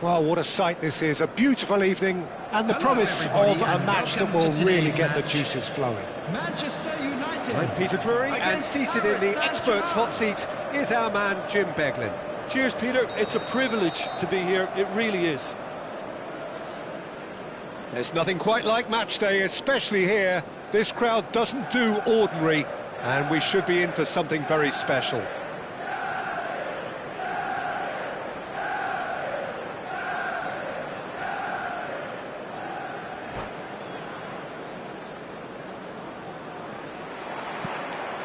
Well, what a sight this is, a beautiful evening, and the promise of a match that will really get the juices flowing. Manchester United. I'm Peter Drury, and seated in the experts' hot seat is our man Jim Beglin. Cheers, Peter. It's a privilege to be here, it really is. There's nothing quite like match day, especially here. This crowd doesn't do ordinary, and we should be in for something very special.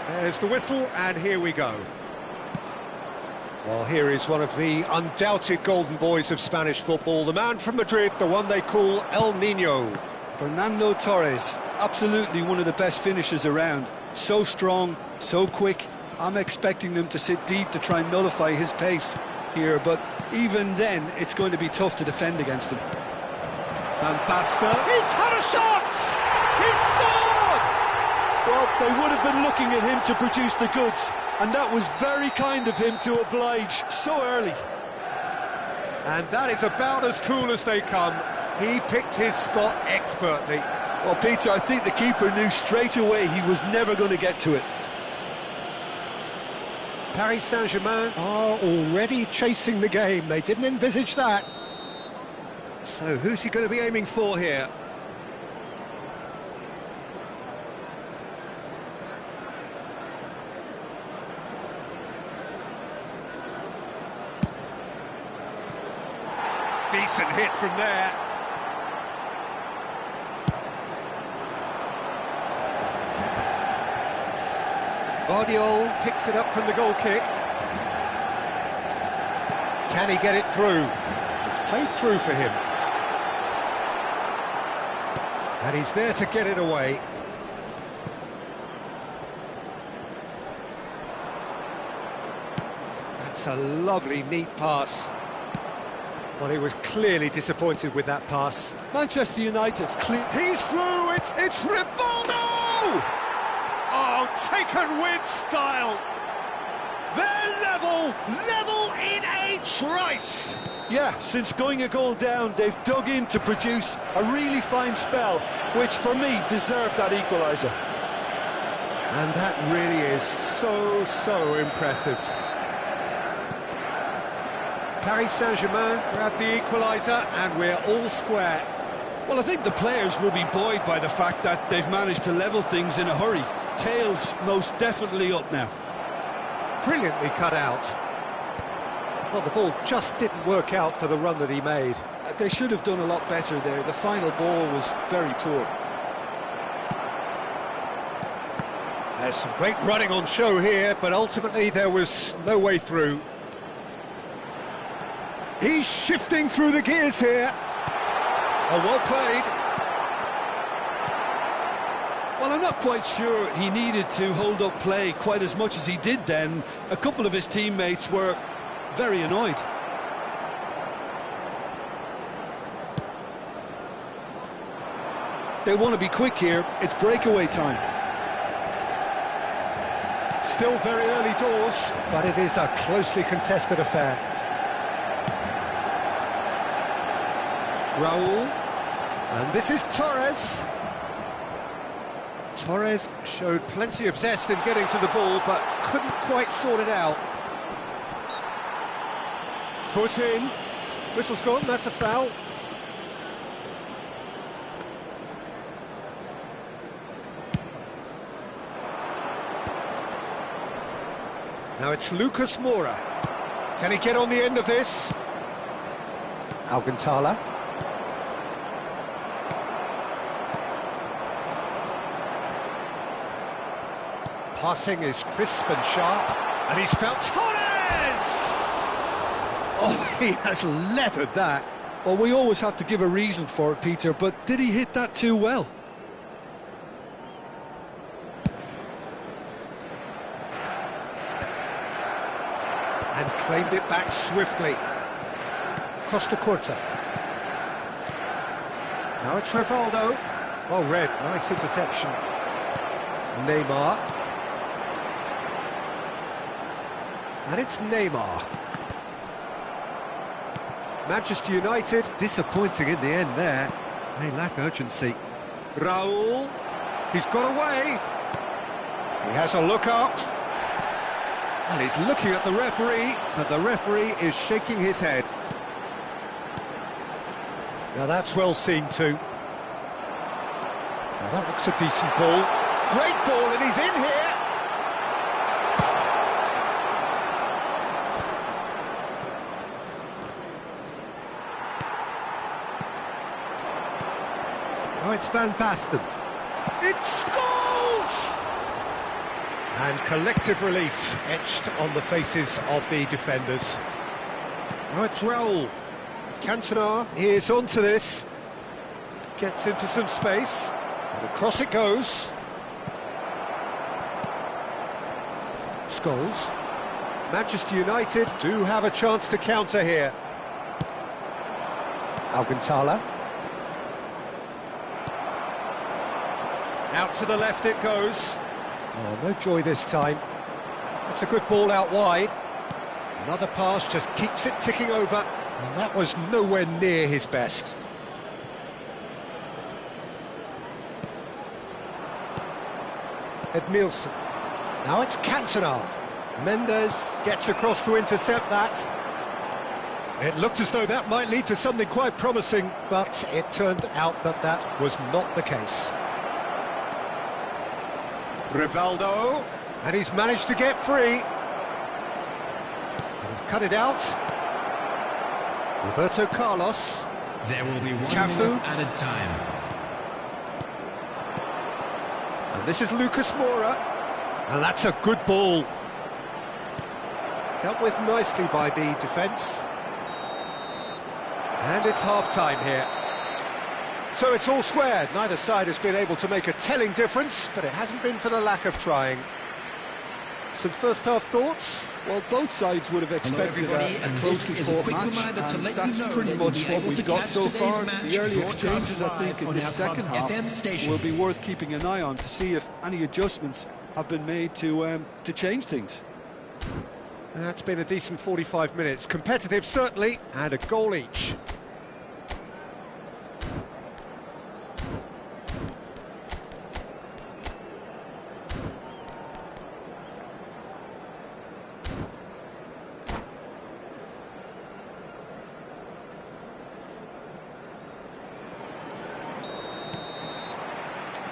There's the whistle, and here we go. Well, here is one of the undoubted golden boys of Spanish football, the man from Madrid, the one they call El Niño. Fernando Torres, absolutely one of the best finishers around. So strong, so quick. I'm expecting them to sit deep to try and nullify his pace here, but even then, it's going to be tough to defend against him. Van Basten. He's had a shot! He's scored! Well, they would have been looking at him to produce the goods, and that was very kind of him to oblige so early. And that is about as cool as they come. He picked his spot expertly. Well, Peter, I think the keeper knew straight away he was never going to get to it. Paris Saint-Germain are already chasing the game. They didn't envisage that. So who's he going to be aiming for here? Decent hit from there. Guardiola picks it up from the goal kick. Can he get it through? It's played through for him. And he's there to get it away. That's a lovely, neat pass. Well, he was clearly disappointed with that pass. Manchester United's clear. He's through! It's Rivaldo! Oh, taken with style! They're level in a trice! Yeah, since going a goal down, they've dug in to produce a really fine spell, which for me deserved that equaliser. And that really is so impressive. Paris Saint-Germain grab the equaliser, and we're all square. Well, I think the players will be buoyed by the fact that they've managed to level things in a hurry. Tails most definitely up now. Brilliantly cut out. Well, the ball just didn't work out for the run that he made. They should have done a lot better there. The final ball was very poor. There's some great running on show here, but ultimately there was no way through. He's shifting through the gears here. Oh, well played. Well, I'm not quite sure he needed to hold up play quite as much as he did then. A couple of his teammates were very annoyed. They want to be quick here. It's breakaway time. Still very early doors, but it is a closely contested affair. Raul, and this is Torres. Torres showed plenty of zest in getting to the ball, but couldn't quite sort it out. Foot in. Whistle's gone, that's a foul. Now it's Lucas Moura. Can he get on the end of this? Alcantara. Passing is crisp and sharp, And he's found Torres! Oh, he has leathered that. Well, we always have to give a reason for it, Peter, but did he hit that too well? And claimed it back swiftly. Costa Curta. Now it's Rivaldo. Oh, red, nice interception. Neymar. And it's Neymar. Manchester United, disappointing in the end there. They lack urgency. Raul, he's got away. He has a look up. And he's looking at the referee, but the referee is shaking his head. Now that's well seen too. Now that looks a decent ball. Great ball, and he's in here. Oh, it's Van Basten. It scores! And collective relief etched on the faces of the defenders. Oh, it's Raul. Cantona is onto this. Gets into some space. And across it goes. Scholes. Manchester United do have a chance to counter here. Alcantara. Out to the left it goes. Oh, no joy this time. That's a good ball out wide. Another pass just keeps it ticking over, and that was nowhere near his best. Edmilson. Now it's Cantona. Mendes gets across to intercept that. It looked as though that might lead to something quite promising, but it turned out that that was not the case. Rivaldo. And he's managed to get free. And he's cut it out. Roberto Carlos. There will be 1 Cafu. minute added time. And this is Lucas Moura. And that's a good ball. Dealt with nicely by the defence. And it's half-time here. So it's all squared. Neither side has been able to make a telling difference, but it hasn't been for the lack of trying. Some first-half thoughts? Well, both sides would have expected a closely fought match, and that's pretty much what we've got so far. The early exchanges, I think, in this second half will be worth keeping an eye on to see if any adjustments have been made to change things. That's been a decent 45 minutes. Competitive, certainly, and a goal each.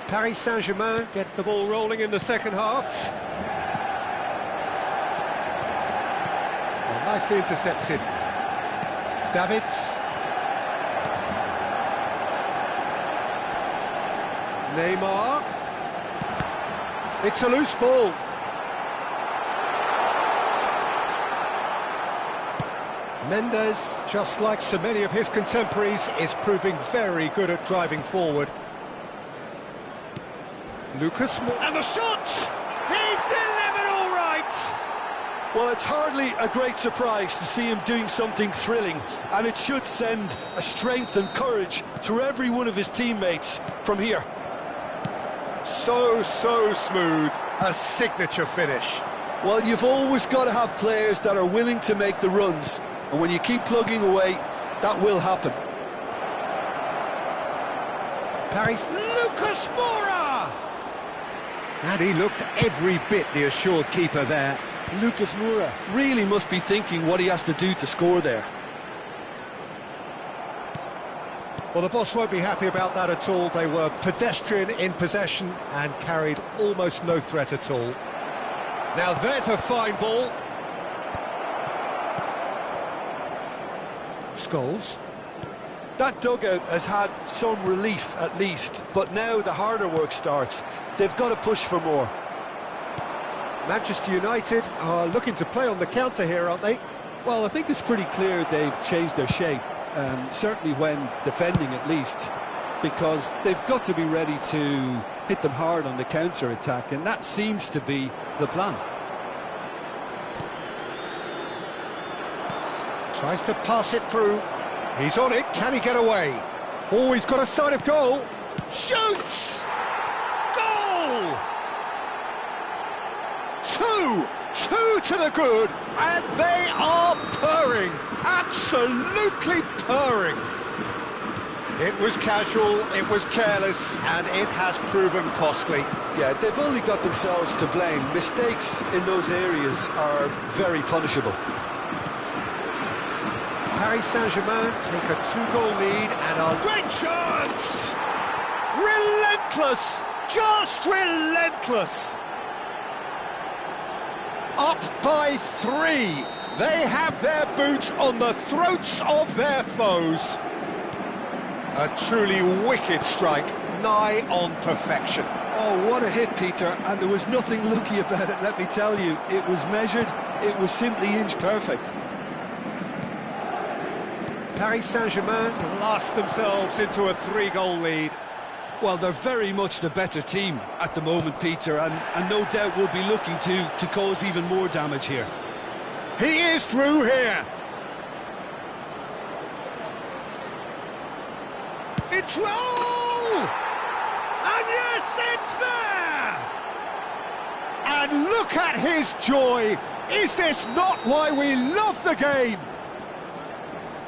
Paris Saint-Germain get the ball rolling in the second half. Well, nicely intercepted. Davids. Neymar. It's a loose ball. Mendes, just like so many of his contemporaries, is proving very good at driving forward. Lucas Moura, and the shot! He's delivered all right! Well, it's hardly a great surprise to see him doing something thrilling, and it should send a strength and courage through every one of his teammates from here. So smooth, a signature finish. Well, you've always got to have players that are willing to make the runs, and when you keep plugging away, that will happen. Paris, Lucas Moura! And he looked every bit the assured keeper there. Lucas Moura really must be thinking what he has to do to score there. Well, the boss won't be happy about that at all. They were pedestrian in possession and carried almost no threat at all. Now there's a fine ball. Scholes. That dugout has had some relief at least, but now the harder work starts. They've got to push for more. Manchester United are looking to play on the counter here, aren't they? Well, I think it's pretty clear they've changed their shape, certainly when defending at least, because they've got to be ready to hit them hard on the counter-attack, and that seems to be the plan. Tries to pass it through. He's on it. Can he get away? Oh, he's got a sight of goal. Shoots! Goal! 2-2! two to the good, and they are purring, absolutely purring. It was casual, it was careless, and it has proven costly. Yeah, they've only got themselves to blame. Mistakes in those areas are very punishable. Paris Saint-Germain take a two-goal lead and a great chance! Relentless! Just relentless! Up by 3. They have their boots on the throats of their foes. A truly wicked strike, nigh on perfection. Oh, what a hit, Peter, and there was nothing lucky about it, let me tell you. It was measured, it was simply inch perfect. Paris Saint-Germain blast themselves into a 3-goal lead. Well, they're very much the better team at the moment, Peter, and no doubt will be looking to cause even more damage here. He is through here. It's roll! And yes, it's there! And look at his joy! Is this not why we love the game?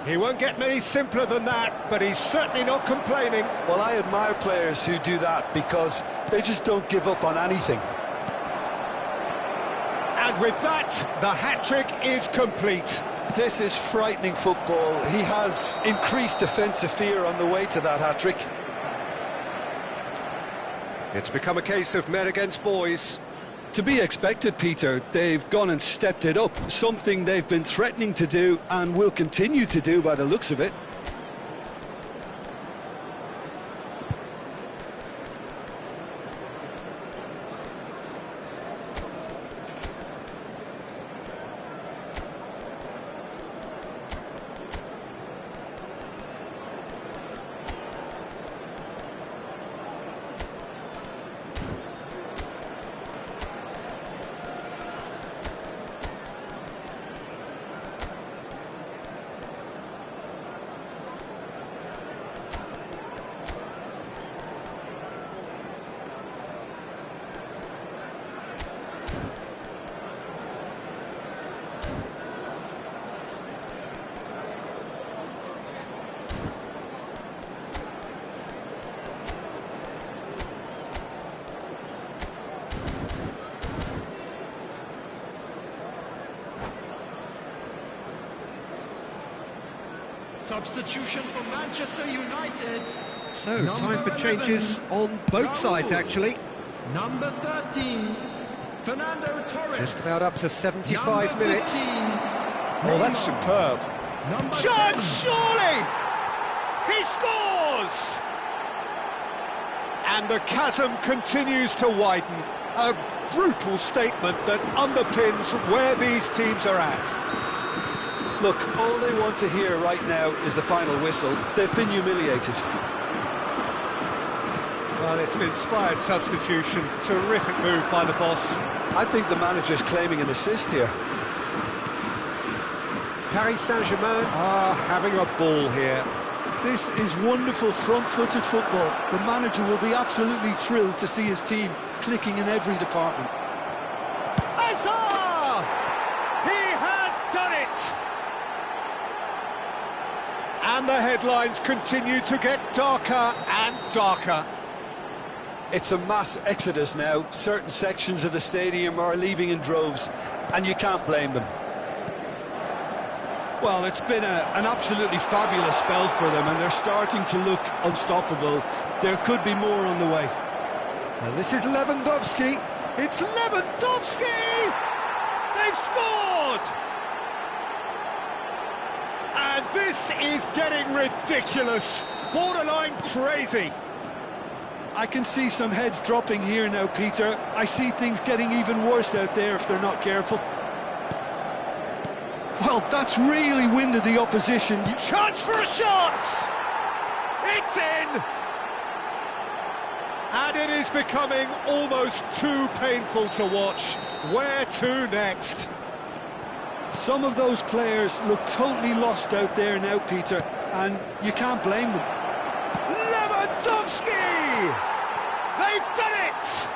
He won't get many simpler than that, but he's certainly not complaining. Well, I admire players who do that because they just don't give up on anything. And with that, the hat-trick is complete. This is frightening football. He has increased defensive fear on the way to that hat-trick. It's become a case of men against boys. To be expected, Peter. They've gone and stepped it up, something they've been threatening to do and will continue to do by the looks of it. Substitution for Manchester United. So, time for changes on both sides, actually. Number 13, Fernando Torres. Just about up to 75 Number minutes. 15, Oh, that's superb. Number Chance, 10, surely! He scores! And the chasm continues to widen. A brutal statement that underpins where these teams are at. Look, all they want to hear right now is the final whistle. They've been humiliated. Well, it's an inspired substitution. Terrific move by the boss. I think the manager's claiming an assist here. Paris Saint-Germain are having a ball here. This is wonderful front-footed football. The manager will be absolutely thrilled to see his team clicking in every department. Azar! He has done it! And the headlines continue to get darker and darker. It's a mass exodus now. Certain sections of the stadium are leaving in droves, and you can't blame them. Well, it's been an absolutely fabulous spell for them, and they're starting to look unstoppable. There could be more on the way. And this is Lewandowski. It's Lewandowski! They've scored! And this is getting ridiculous, borderline crazy. I can see some heads dropping here now, Peter. I see things getting even worse out there if they're not careful. Well, that's really winded the opposition. Chance for a shot! It's in! And it is becoming almost too painful to watch. Where to next? Some of those players look totally lost out there now, Peter, and you can't blame them. Lewandowski! They've done it!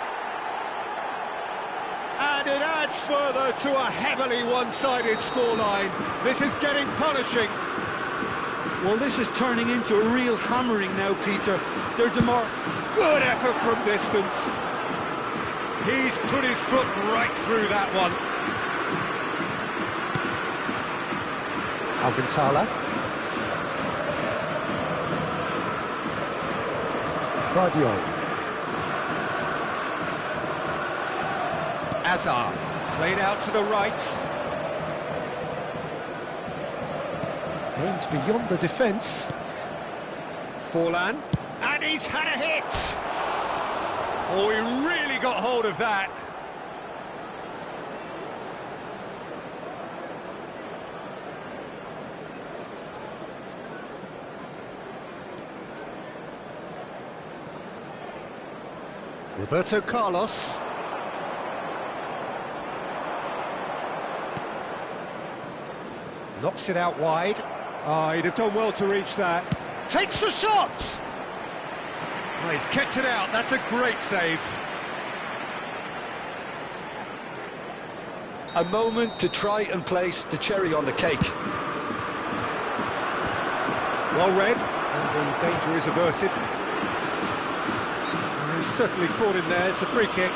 And And it adds further to a heavily one-sided scoreline. This is getting punishing. Well, this is turning into a real hammering now, Peter. They're Good effort from distance. He's put his foot right through that one. Alcantara. Vardio. Azar, played out to the right. Aimed beyond the defence. Forlan, and he's had a hit! Oh, he really got hold of that. Roberto Carlos. Knocks it out wide. Oh, he'd have done well to reach that. Takes the shot! Oh, he's kept it out. That's a great save. a moment to try and place the cherry on the cake. Well read, and the danger is averted. And he's certainly caught him there. It's a free kick.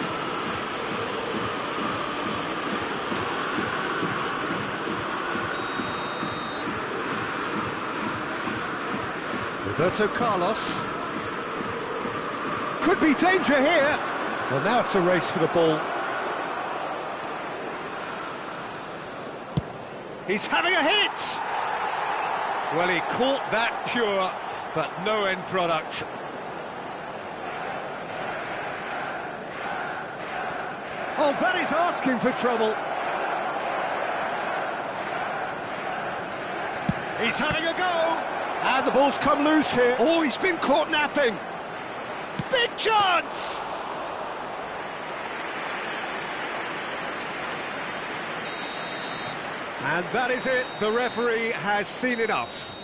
Roberto Carlos. Could be danger here. Well, now it's a race for the ball. He's having a hit! Well, he caught that pure, but no end product. Oh, that is asking for trouble. He's having a go! And the ball's come loose here. Oh, he's been caught napping. Big chance! And that is it. The referee has seen enough.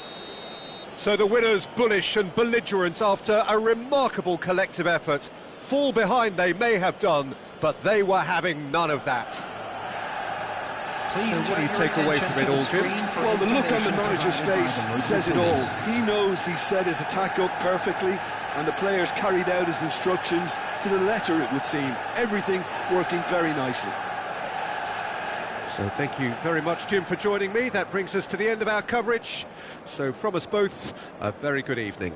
So the winners, bullish and belligerent after a remarkable collective effort. Fall behind they may have done, but they were having none of that. So what do you take away from it all, Jim? Well, the look on the manager's face says it all. He knows he set his attack up perfectly, and the players carried out his instructions to the letter, it would seem. Everything working very nicely. So thank you very much, Jim, for joining me. That brings us to the end of our coverage. So from us both, a very good evening.